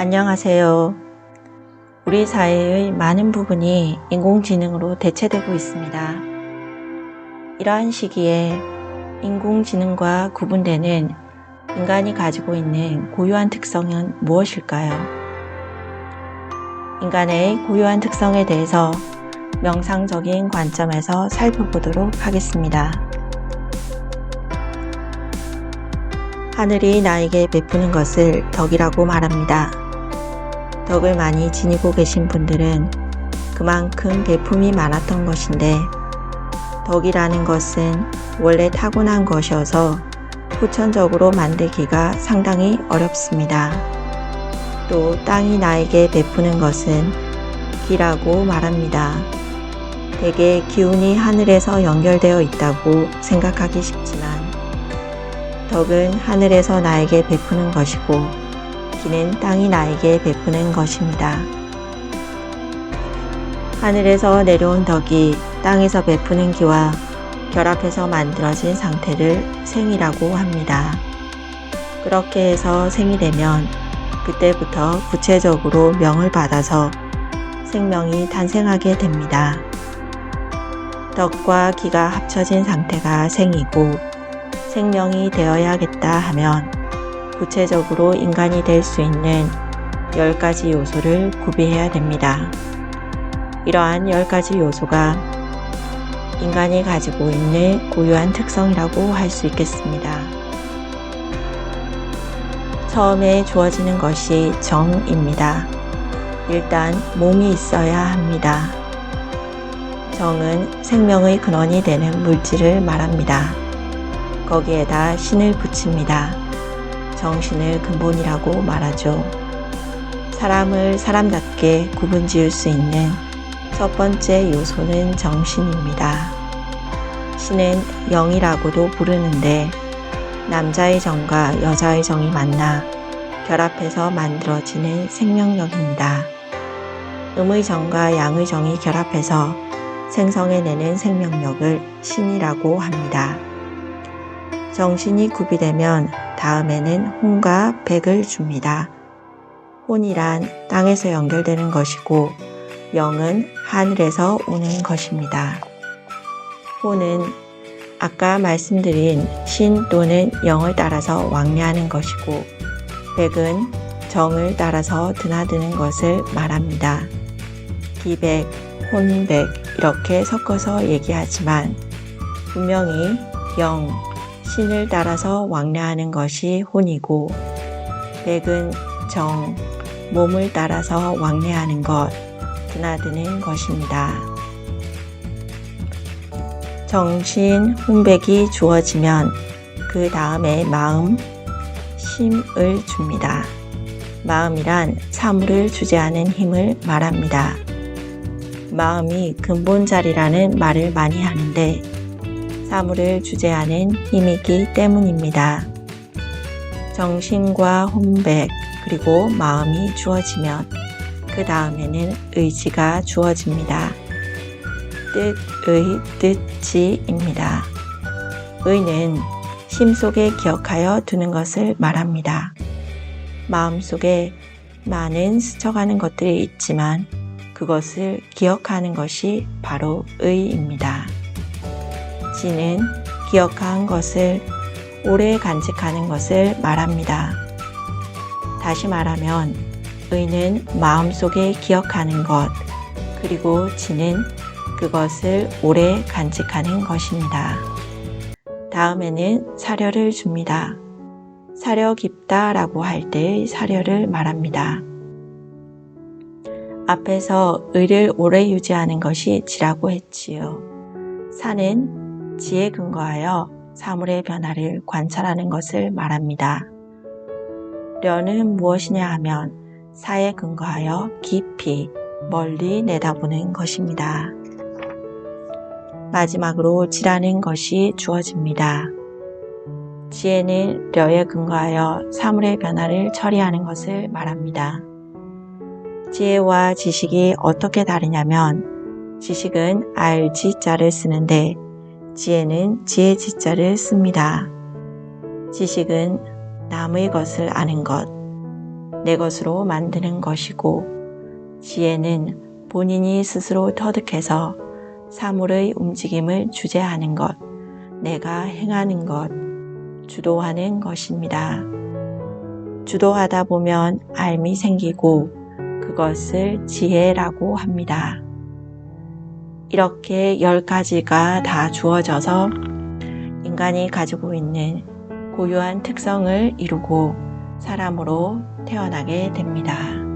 안녕하세요. 우리 사회의 많은 부분이 인공지능으로 대체되고 있습니다. 이러한 시기에 인공지능과 구분되는 인간이 가지고 있는 고유한 특성은 무엇일까요? 인간의 고유한 특성에 대해서 명상적인 관점에서 살펴보도록 하겠습니다. 하늘이 나에게 베푸는 것을 덕이라고 말합니다. 덕을 많이 지니고 계신 분들은 그만큼 베품이 많았던 것인데, 덕이라는 것은 원래 타고난 것이어서 후천적으로 만들기가 상당히 어렵습니다. 또 땅이 나에게 베푸는 것은 기라고 말합니다. 대개 기운이 하늘에서 연결되어 있다고 생각하기 쉽지만, 덕은 하늘에서 나에게 베푸는 것이고 기는 땅이 나에게 베푸는 것입니다. 하늘에서 내려온 덕이 땅에서 베푸는 기와 결합해서 만들어진 상태를 생이라고 합니다. 그렇게 해서 생이 되면 그때부터 구체적으로 명을 받아서 생명이 탄생하게 됩니다. 덕과 기가 합쳐진 상태가 생이고 생명이 되어야겠다 하면 구체적으로 인간이 될 수 있는 10가지 요소를 구비해야 됩니다. 이러한 10가지 요소가 인간이 가지고 있는 고유한 특성이라고 할 수 있겠습니다. 처음에 주어지는 것이 정입니다. 일단 몸이 있어야 합니다. 정은 생명의 근원이 되는 물질을 말합니다. 거기에다 신을 붙입니다. 정신을 근본이라고 말하죠. 사람을 사람답게 구분 지을 수 있는 첫 번째 요소는 정신입니다. 신은 영이라고도 부르는데, 남자의 정과 여자의 정이 만나 결합해서 만들어지는 생명력입니다. 음의 정과 양의 정이 결합해서 생성해내는 생명력을 신이라고 합니다. 정신이 구비되면 다음에는 혼과 백을 줍니다. 혼이란 땅에서 연결되는 것이고 영은 하늘에서 오는 것입니다. 혼은 아까 말씀드린 신 또는 영을 따라서 왕래하는 것이고, 백은 정을 따라서 드나드는 것을 말합니다. 기백, 혼백 이렇게 섞어서 얘기하지만 분명히 영, 신을 따라서 왕래하는 것이 혼이고, 백은 정, 몸을 따라서 왕래하는 것, 드나드는 것입니다. 정신, 혼백이 주어지면 그 다음에 마음, 심을 줍니다. 마음이란 사물을 주재하는 힘을 말합니다. 마음이 근본자리라는 말을 많이 하는데 사물을 주재하는 힘이기 때문입니다. 정신과 혼백 그리고 마음이 주어지면 그 다음에는 의지가 주어집니다. 뜻의 뜻지입니다. 의는 심속에 기억하여 두는 것을 말합니다. 마음속에 많은 스쳐가는 것들이 있지만 그것을 기억하는 것이 바로 의입니다. 지는 기억한 것을 오래 간직하는 것을 말합니다. 다시 말하면 의는 마음속에 기억하는 것, 그리고 지는 그것을 오래 간직하는 것입니다. 다음에는 사려를 줍니다. 사려 깊다 라고 할 때의 사려를 말합니다. 앞에서 의를 오래 유지하는 것이 지라고 했지요. 사는 지에 근거하여 사물의 변화를 관찰하는 것을 말합니다. 려는 무엇이냐 하면 사에 근거하여 깊이, 멀리 내다보는 것입니다. 마지막으로 지라는 것이 주어집니다. 지혜는 려에 근거하여 사물의 변화를 처리하는 것을 말합니다. 지혜와 지식이 어떻게 다르냐면, 지식은 알 지자를 쓰는데 지혜는 지혜 지자를 씁니다. 지식은 남의 것을 아는 것, 내 것으로 만드는 것이고, 지혜는 본인이 스스로 터득해서 사물의 움직임을 주재하는 것, 내가 행하는 것, 주도하는 것입니다. 주도하다 보면 알미 생기고 그것을 지혜라고 합니다. 이렇게 10가지가 다 주어져서 인간이 가지고 있는 고유한 특성을 이루고 사람으로 태어나게 됩니다.